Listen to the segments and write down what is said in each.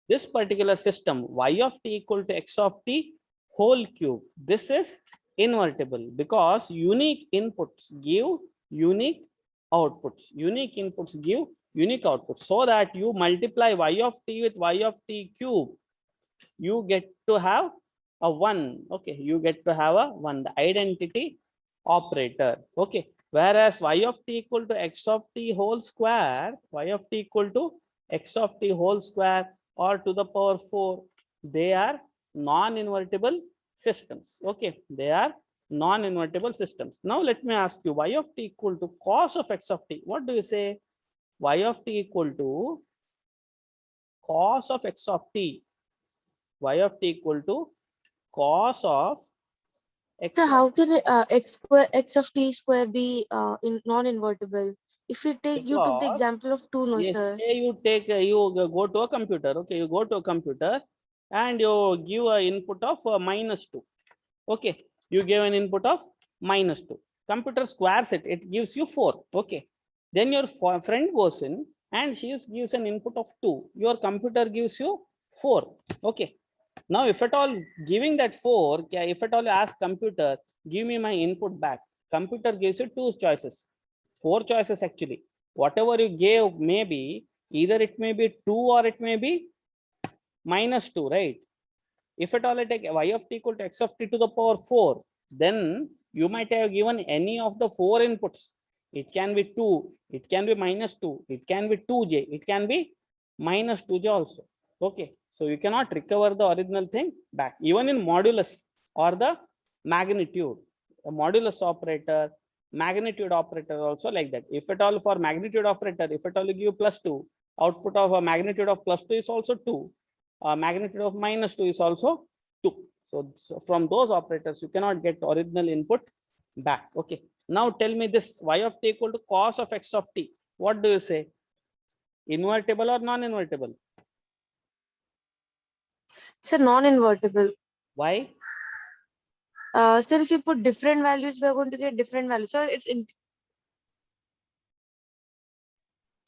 This particular system, y of t equal to x of t whole cube, this is invertible because unique inputs give unique outputs. Unique inputs give unique outputs. So that you multiply y of t with y of t cube, you get to have a 1. Okay, you get to have a 1, the identity operator. Okay, whereas y of t equal to x of t whole square, y of t equal to x of t whole square or to the power 4, they are non-invertible systems. Okay, they are non-invertible systems. Now let me ask you, y of t equal to cos of x of t. What do you say? Y of t equal to cos of x of t. Y of t equal to cos of x. So how can x of t square be non-invertible? If you take, you took the Because example of 2, no yes, sir. say you take you go to a computer. Okay, you go to a computer and you give an input of -2. Okay, you give an input of -2. Computer squares it, it gives you 4. Okay, then your friend goes in and she gives an input of 2. Your computer gives you 4. Okay, now if at all giving that 4, if at all you ask computer, give me my input back, computer gives you 2 choices, 4 choices actually. Whatever you gave, maybe either it may be 2 or it may be -2, right? If at all I take y of t equal to x of t to the power 4, then you might have given any of the 4 inputs. It can be 2, it can be -2, it can be 2j, it can be -2j also. Okay, so you cannot recover the original thing back, even in modulus or the magnitude. A modulus operator, magnitude operator also like that. If at all for magnitude operator, if at all you give +2, output of a magnitude of +2 is also 2. Magnitude of -2 is also 2. So from those operators, you cannot get original input back. Okay. Now tell me this, y of t equal to cos of x of t. What do you say? Invertible or non-invertible? It's a non-invertible. Why? Sir, if you put different values, we're going to get different values. So it's in.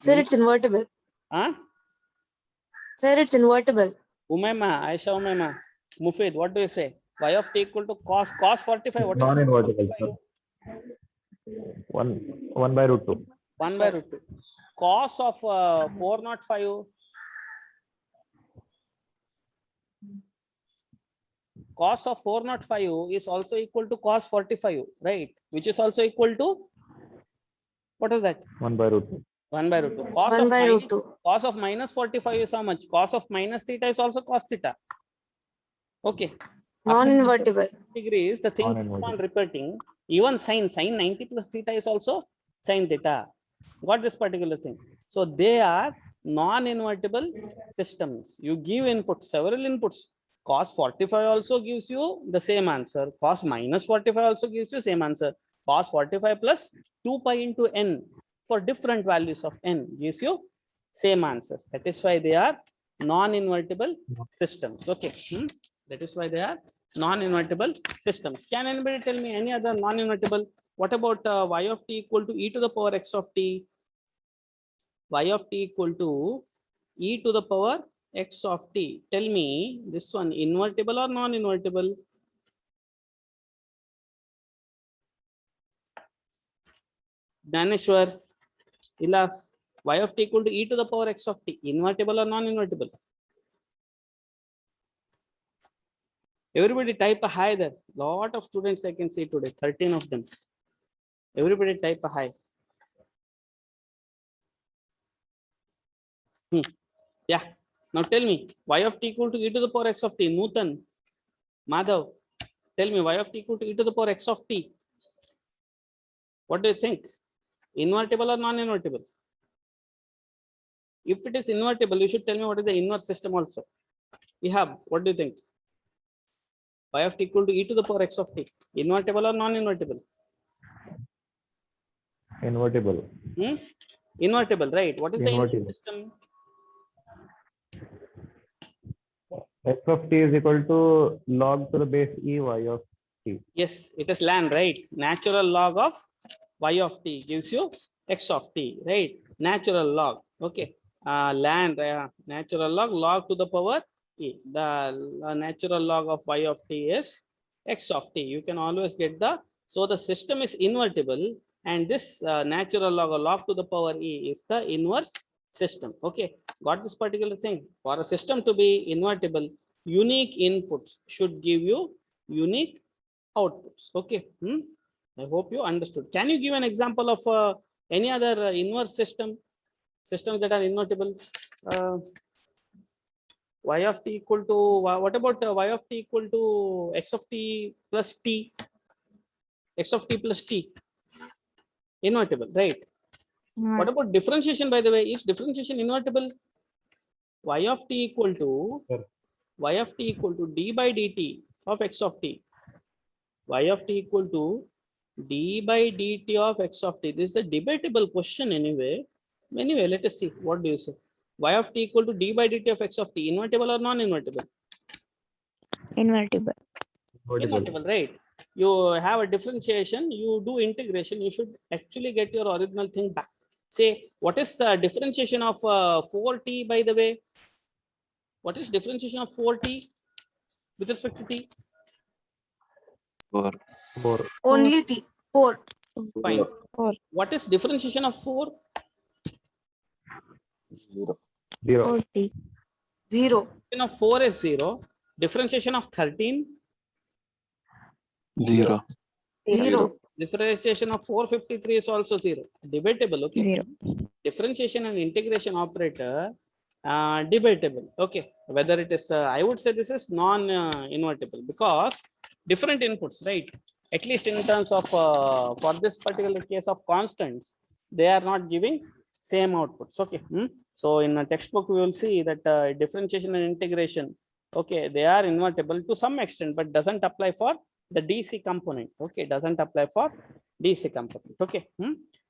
Sir, it's invertible. Huh? Sir, it's invertible. Umayma, Aisha Umayma, Mufid, what do you say? Y of t equal to cos 45. What is non-invertible, sir. 1 by root 2. 1 by root 2. Cos of 405. Cos of 405 is also equal to cos 45, right? Which is also equal to, what is that? 1 by root 2. 1 by root 2. 1 by root 2. Cos of -45 is how much? Cos of minus theta is also cos theta. Okay. Non-invertible. Degrees, the thing keeps on repeating. Even sine 90 plus theta is also sine theta. Got this particular thing. So they are non-invertible systems. You give inputs, several inputs. Cos 45 also gives you the same answer. Cos -45 also gives you same answer. Cos 45 plus 2 pi into n for different values of n gives you same answers. That is why they are non-invertible systems. Okay. That is why they are non-invertible systems. Can anybody tell me any other non-invertible? What about y of t equal to e to the power x of t? Y of t equal to e to the power x of t. Tell me this one, invertible or non-invertible? Dhaneshwar, Ilas, y of t equal to e to the power x of t. Invertible or non-invertible? Everybody type a hi there. Lot of students I can see today, 13 of them. Everybody type a hi. Yeah. Now tell me, y of t equal to e to the power x of t. Nutan, Madhav, tell me y of t equal to e to the power x of t. What do you think? Invertible or non-invertible? If it is invertible, you should tell me what is the inverse system also. Ihab, what do you think? Y of t equal to e to the power x of t. Invertible or non-invertible? Invertible. Invertible, right? What is the inverse Invertible. system? X of t is equal to log to the base e y of t. Yes, it is ln, right? Natural log of y of t gives you x of t, right? Natural log. Okay. Ln natural log to the power e. The natural log of y of t is x of t. You can always get the, so the system is invertible, and this natural log to the power e is the inverse system. Okay, got this particular thing. For a system to be invertible, unique inputs should give you unique outputs. Okay. I hope you understood. Can you give an example of any other inverse systems that are invertible? Y of t equal to, what about y of t equal to x of t plus t? X of t plus t, invertible, right? What about differentiation, by the way? Is differentiation invertible? Y of t equal to Sure. y of t equal to d by dt of x of t. Y of t equal to d by dt of x of t. This is a debatable question anyway. Anyway, let us see. What do you say? Y of t equal to d by dt of x of t. Invertible or non-invertible? Invertible. Invertible, right? You have a differentiation, you do integration, you should actually get your original thing back. Say, what is the differentiation of 4t, by the way? What is differentiation of 4t with respect to t? 4. Only T. 4. Fine. 4. What is differentiation of 4? 0. 40. 0. Differentiation of 4 is 0. Differentiation of 13? 0. 0. Differentiation of 453 is also 0. Debatable, okay? 0. Differentiation and integration operator, debatable, okay? Whether it is, I would say this is non-invertible because different inputs, right? At least in terms of, for this particular case of constants, they are not giving same outputs, okay? So in a textbook, we will see that differentiation and integration, okay, they are invertible to some extent, but doesn't apply for the DC component, okay? Doesn't apply for DC component, okay?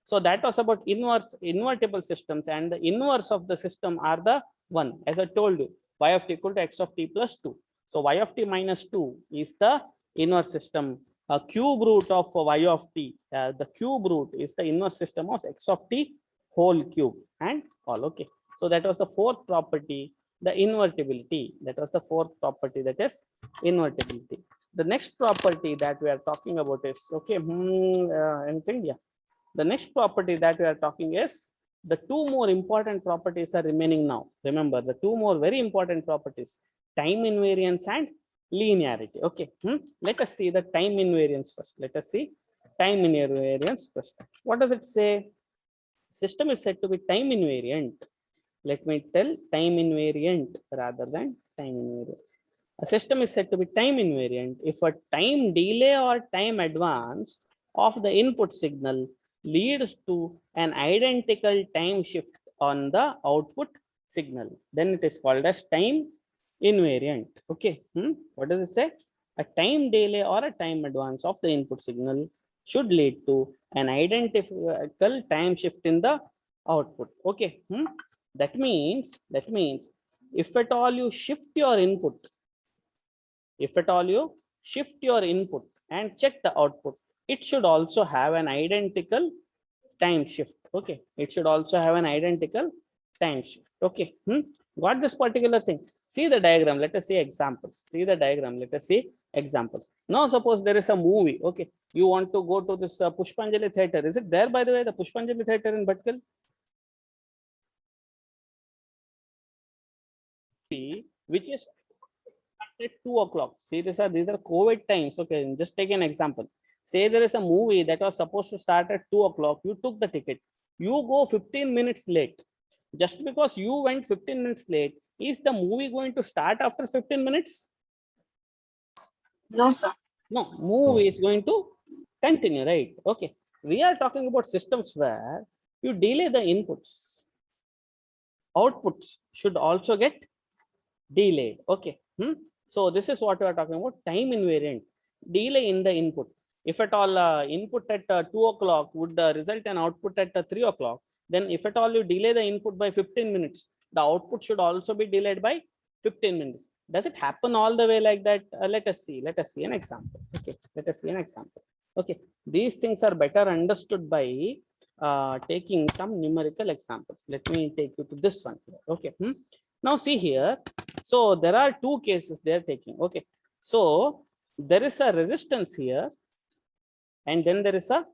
So that was about invertible systems, and the inverse of the system are the one, as I told you, y of t equal to x of t plus 2. So y of t minus 2 is the inverse system. A cube root of y of t, the cube root is the inverse system of x of t whole cube and all, okay? So that was the fourth property, the invertibility. That was the fourth property, that is invertibility. The next property that we are talking about is, okay, anything? Yeah. The next property that we are talking is, the two more important properties are remaining now. Remember, the two more very important properties, time invariance and linearity. Okay. Let us see the time invariance first. Let us see time invariance first. What does it say? System is said to be time invariant. Let me tell time invariant rather than time invariance. A system is said to be time invariant if a time delay or time advance of the input signal leads to an identical time shift on the output signal. Then it is called as time invariant. Okay. What does it say? A time delay or a time advance of the input signal should lead to an identical time shift in the output. Okay. That means if at all you shift your input, and check the output, it should also have an identical time shift. Okay, it should also have an identical time shift. Okay. Got this particular thing? See the diagram. Let us see examples. See the diagram. Let us see examples. Now suppose there is a movie. Okay, you want to go to this Pushpanjali theater. Is it there, by the way, the Pushpanjali theater in Bhatkal? Which is at 2 o'clock. See, these are COVID times. Okay, just take an example. Say there is a movie that was supposed to start at 2 o'clock. You took the ticket. You go 15 minutes late. Just because you went 15 minutes late, is the movie going to start after 15 minutes? No, sir. No, movie is going to continue, right? Okay. We are talking about systems where you delay the inputs. Outputs should also get delayed. Okay. So this is what we are talking about, time invariant, delay in the input. If at all input at 2 o'clock would result in output at 3 o'clock, then if at all you delay the input by 15 minutes, the output should also be delayed by 15 minutes. Does it happen all the way like that? Let us see an example. Okay, let us see an example. Okay, these things are better understood by taking some numerical examples. Let me take you to this one here. Okay. Now see here. So there are two cases they are taking. Okay. So there is a resistance here, and then there is a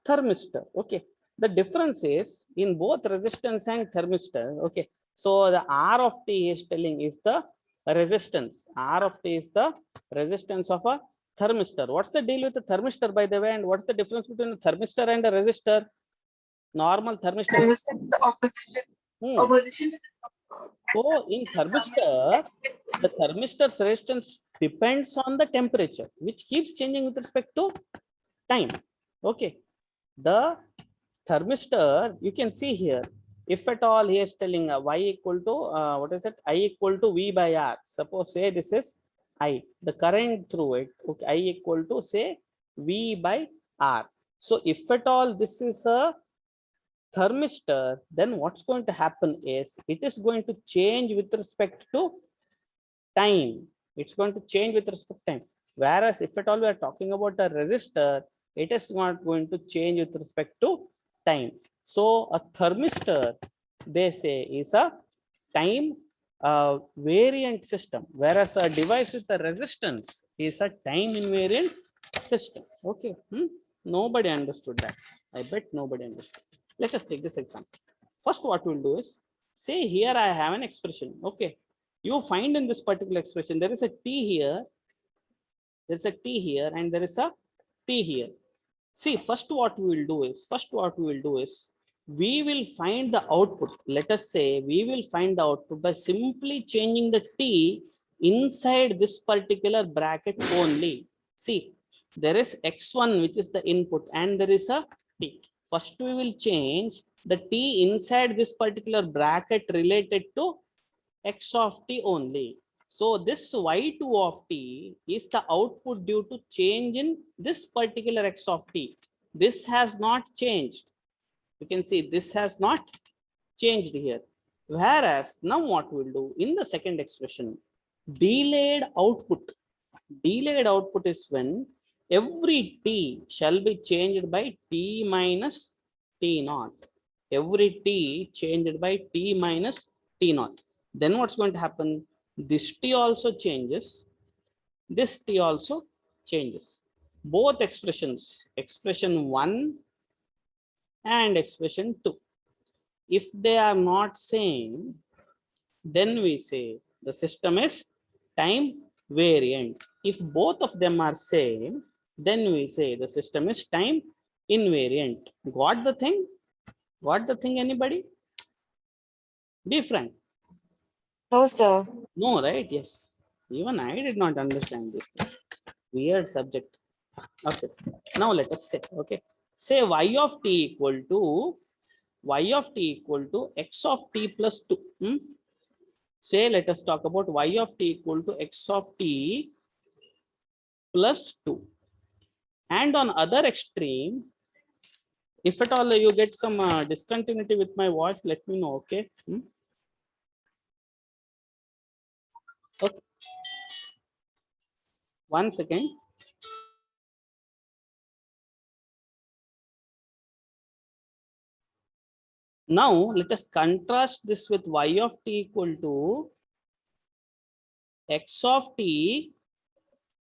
thermistor. Okay. The difference is in both resistance and thermistor. Okay. So the R of T is telling is the resistance. R of T is the resistance of a thermistor. What's the deal with the thermistor, by the way? And what's the difference between a thermistor and a resistor? Normal thermistor. The opposition. Opposition. So in thermistor, the thermistor's resistance depends on the temperature, which keeps changing with respect to time. Okay. The thermistor, you can see here, if at all he is telling y equal to what is it, I equal to V by R. Suppose say this is I, the current through it, okay, I equal to say V by R. So if at all this is a thermistor, then what's going to happen is it is going to change with respect to time. It's going to change with respect to time. Whereas if at all we are talking about a resistor, it is not going to change with respect to time. So a thermistor, they say, is a time variant system, whereas a device with a resistance is a time invariant system. Okay. Nobody understood that. I bet nobody understood. Let us take this example. First, what we'll do is say here I have an expression. Okay. You find in this particular expression there is a T here. There's a T here and there is a T here. See, first what we will do is we will find the output. Let us say we will find the output by simply changing the T inside this particular bracket only. See, there is X1, which is the input, and there is a T. First, we will change the T inside this particular bracket related to X of T only. So this Y2 of T is the output due to change in this particular X of T. This has not changed. You can see this has not changed here. Whereas now what we'll do in the second expression, delayed output. Delayed output is when every T shall be changed by T minus T naught. Every T changed by T minus T naught. Then what's going to happen? This T also changes. This T also changes. Both expressions, expression 1 and expression 2. If they are not same, then we say the system is time variant. If both of them are same, then we say the system is time invariant. Got the thing? Got the thing, anybody? Be frank. No, sir. No, right? Yes. Even I did not understand this thing. Weird subject. Okay. Now let us say, okay. Say y of t equal to x of t plus 2. Say let us talk about y of t equal to x of t plus 2. And on other extreme, if at all you get some discontinuity with my voice, let me know, okay? Okay. 1 second. Now let us contrast this with y of t equal to x of t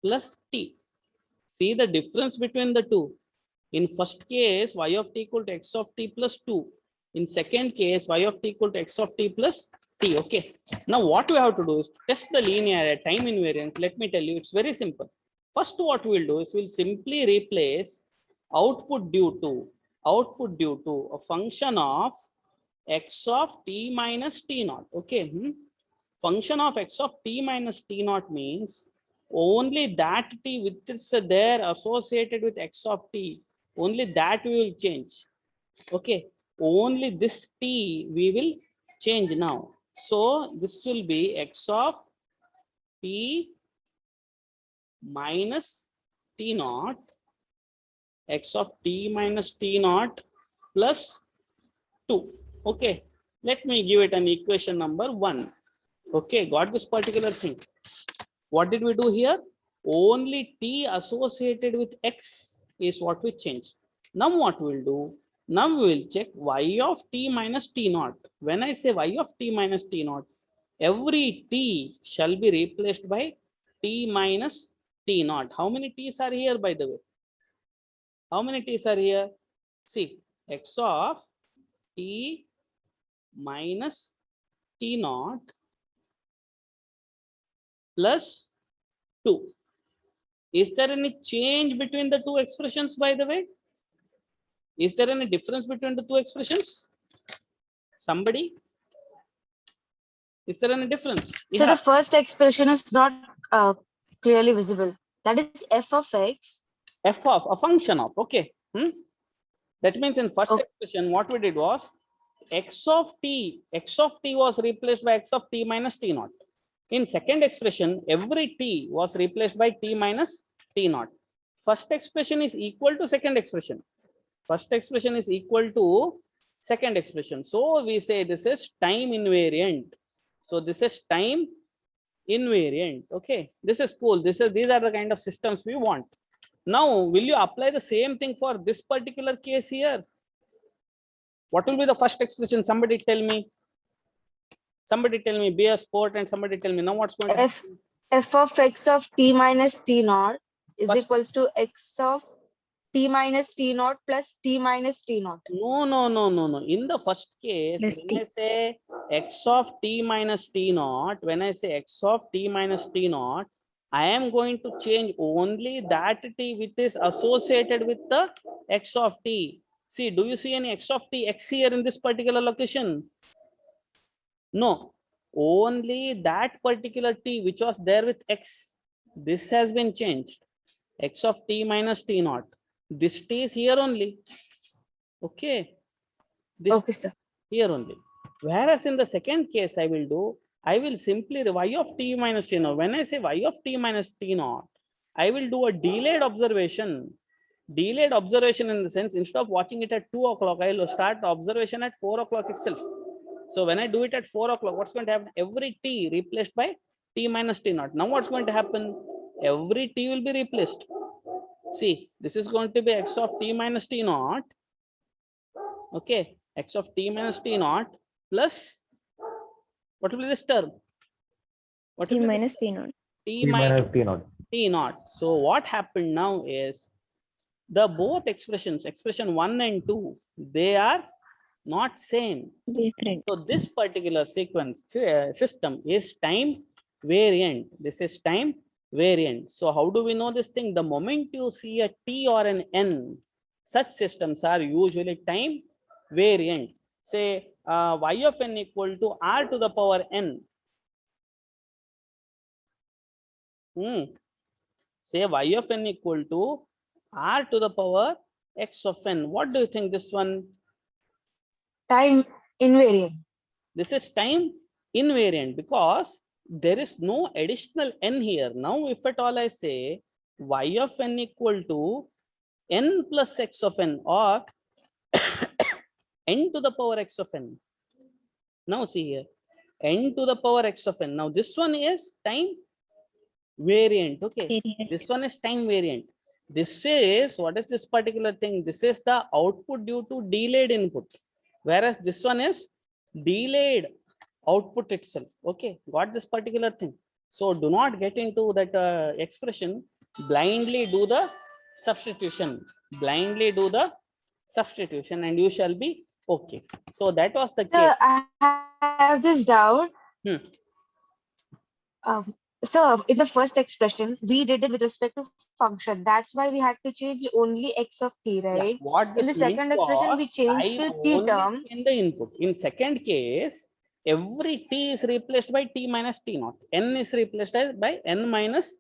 plus t. See the difference between the two. In first case, y of t equal to x of t plus 2. In second case, y of t equal to x of t plus t. Okay. Now what we have to do is to test the linear time invariance. Let me tell you, it's very simple. First, what we'll do is we'll simply replace output due to a function of x of t minus t naught. Okay. Function of x of t minus t naught means only that t which is there associated with x of t, only that we will change. Okay. Only this t we will change now. So this will be x of t minus t naught, x of t minus t naught plus 2. Okay, let me give it an equation number 1. Okay, got this particular thing. What did we do here? Only t associated with x is what we changed. Now what we'll do? Now we will check y of t minus t naught. When I say y of t minus t naught, every t shall be replaced by t minus t naught. How many t's are here, by the way? How many t's are here? See, x of t minus t naught plus 2. Is there any change between the two expressions, by the way? Is there any difference between the two expressions? Somebody? Is there any difference? So Yeah. the first expression is not clearly visible. That is f of x. F of a function of, okay. That means in first Okay. expression, what we did was x of t was replaced by x of t minus t naught. In second expression, every t was replaced by t minus t naught. First expression is equal to second expression. First expression is equal to second expression. So we say this is time invariant. So this is time invariant. Okay, this is cool. These are the kind of systems we want. Now, will you apply the same thing for this particular case here? What will be the first expression? Somebody tell me. Somebody tell me. Be a sport and somebody tell me. Now what's going to happen? F of x of t minus t naught is First- equals to x of t minus t naught plus t minus t naught. No. In the first case, Plus when I say x of t minus t naught, when I say x of t minus t naught, I am going to change only that t which is associated with the x of t. See, do you see any x of t, x here in this particular location? No, only that particular t which was there with x. This has been changed. X of t minus t naught. This t is here only. Okay. This Okay, sir. here only. Whereas in the second case, I will simply y of t minus t naught. When I say y of t minus t naught, I will do a delayed observation. Delayed observation in the sense, instead of watching it at 2 o'clock, I will start the observation at 4 o'clock itself. So when I do it at 4 o'clock, what's going to happen? Every t replaced by t minus t naught. Now what's going to happen? Every t will be replaced. See, this is going to be x of t minus t naught. Okay, x of t minus t naught plus, what will be this term? What T will be minus T naught. t T minus minus T naught. t naught. So what happened now is the both expressions, expression 1 and 2, they are not same. Different. So this particular sequence system is time variant. This is time variant. So how do we know this thing? The moment you see a t or an n, such systems are usually time variant. Say y of n equal to r to the power n. Say y of n equal to r to the power x of n. What do you think this one? Time invariant. This is time invariant because there is no additional n here. Now, if at all I say y of n equal to n plus x of n or n to the power x of n. Now see here, n to the power x of n. Now this one is time variant. Okay, Variant. this one is time variant. This is, what is this particular thing? This is the output due to delayed input, whereas this one is delayed output itself. Okay, got this particular thing. So do not get into that expression. Blindly do the substitution. Blindly do the substitution, and you shall be okay. So that was the case. Sir, I have this doubt. So in the first expression, we did it with respect to function. That's why we had to change only x of t, Yeah, right? what In this the second meant expression, we was changed I the t only term. in the input. In second case, every t is replaced by t minus t naught. N is replaced by n minus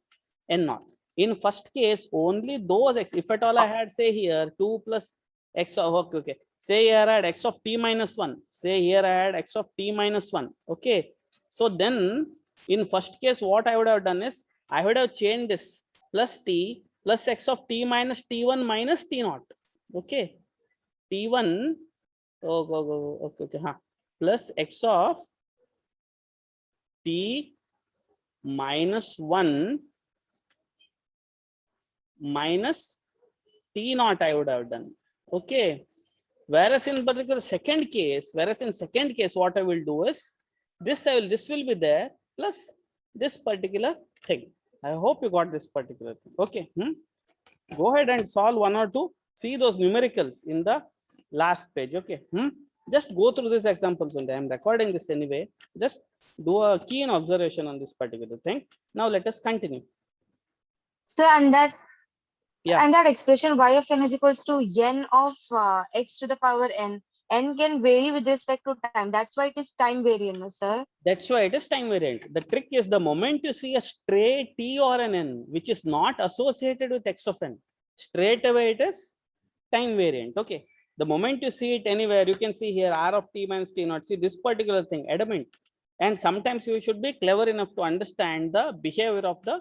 n naught. In first case, only those x. If at all I had say here 2 plus x of, okay. Say here I had x of t minus 1. Say here I had x of t minus 1. Okay. So then in first case, what I would have done is I would have changed this plus t plus x of t minus t1 minus t naught. Okay. T1 okay, plus x of t minus 1 minus t naught I would have done. Okay. Whereas in particular second case, what I will do is this will be there plus this particular thing. I hope you got this particular thing. Okay. Go ahead and solve one or two. See those numericals in the last page. Okay. Just go through these examples only. I'm recording this anyway. Just do a keen observation on this particular thing. Now let us continue. So, and that Yeah. and that expression y of n is equals to n of x to the power n. N can vary with respect to time. That's why it is time variant, no, sir. That's why it is time variant. The trick is the moment you see a stray t or an n, which is not associated with x of n, straight away it is time variant. Okay. The moment you see it anywhere, you can see here r of t minus t naught. See this particular thing, adamant. And sometimes you should be clever enough to understand the behavior of the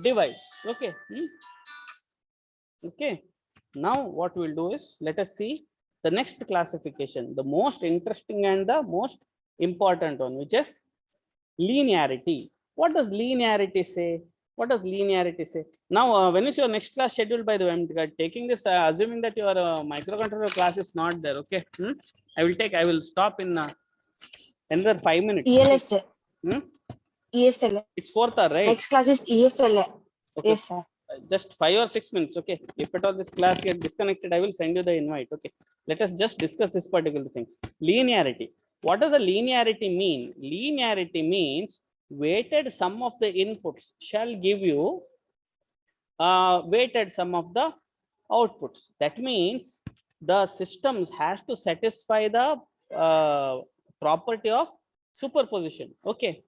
device. Okay. Okay. Now what we'll do is let us see the next classification, the most interesting and the most important one, which is linearity. What does linearity say? What does linearity say? Now, when is your next class scheduled? By the way, I'm taking this, assuming that your microcontroller class is not there. Okay. I will stop in another 5 minutes. ELS. Hmm? ESL. It's 4th hour, right? Next class is ESL. Okay. Yes, sir. Just 5 or 6 minutes. Okay. If at all this class get disconnected, I will send you the invite. Okay. Let us just discuss this particular thing. Linearity. What does the linearity mean? Linearity means weighted sum of the inputs shall give you weighted sum of the outputs. That means the systems has to satisfy the property of superposition. Okay.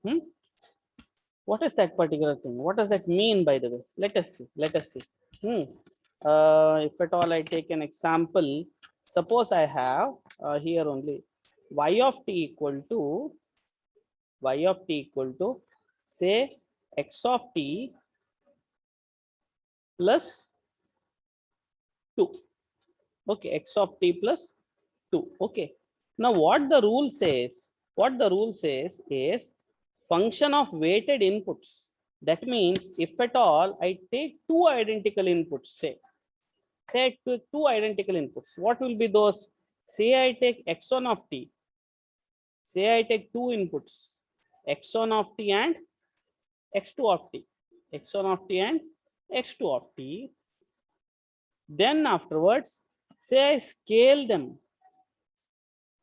What is that particular thing? What does that mean, by the way? Let us see. If at all I take an example, suppose I have here only y of t equal to say x of t plus 2. Okay, x of t plus 2. Okay. Now what the rule says is function of weighted inputs. That means if at all I take two identical inputs, say two identical inputs, what will be those? Say I take x1 of t. Say I take two inputs, x1 of t and x2 of t. x1 of t and x2 of t. Then afterwards, say I scale them.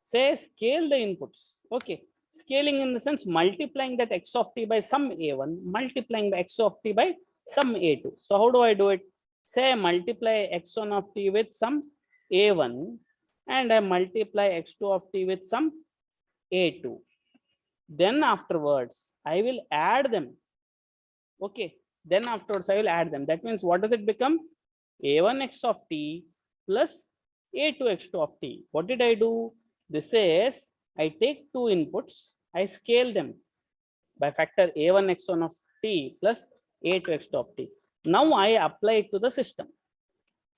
Say scale the inputs. Okay. Scaling in the sense multiplying that x of t by some a1, multiplying the x of t by some a2. So how do I do it? Say I multiply x1 of t with some a1 and I multiply x2 of t with some a2. Then afterwards, I will add them. Okay. Then afterwards, I will add them. That means what does it become? a1x of t plus a2x2 of t. What did I do? This is, I take two inputs, I scale them by factor a1x1 of t plus a2x2 of t. Now I apply it to the system.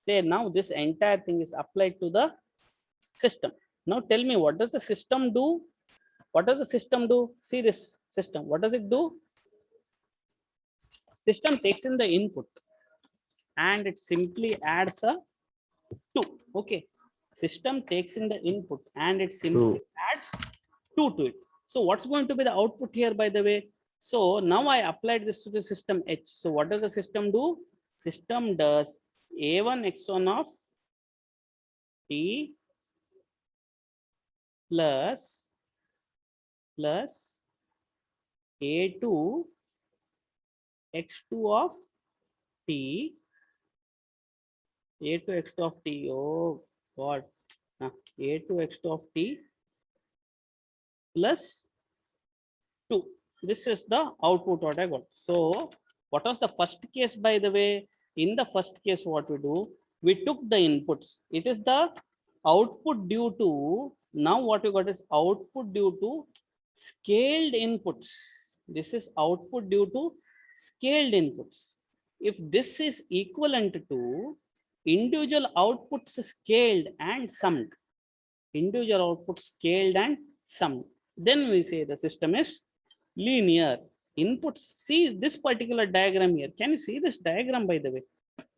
Say now this entire thing is applied to the system. Now tell me, what does the system do? What does the system do? See this system. What does it do? System takes in the input and it simply adds a 2. Okay. System takes in the input and it simply adds 2 to it. So what's going to be the output here, by the way? So now I applied this to the system H. So what does the system do? System does a1 x1 of t plus a2 x2 of t, a2 x2 of t. Oh God. A2 x2 of t plus 2. This is the output what I got. So what was the first case, by the way? In the first case, what we do? We took the inputs. It is the output due to, now what we got is output due to scaled inputs. This is output due to scaled inputs. If this is equivalent to individual outputs scaled and summed, individual outputs scaled and summed, then we say the system is linear. Inputs, see this particular diagram here. Can you see this diagram, by the way?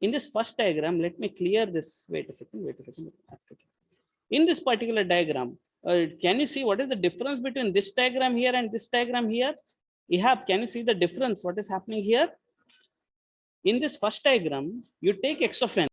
In this first diagram, let me clear this. Wait a second. In this particular diagram, can you see what is the difference between this diagram here and this diagram here? Ihab, can you see the difference? What is happening here? In this first diagram, you take x of n.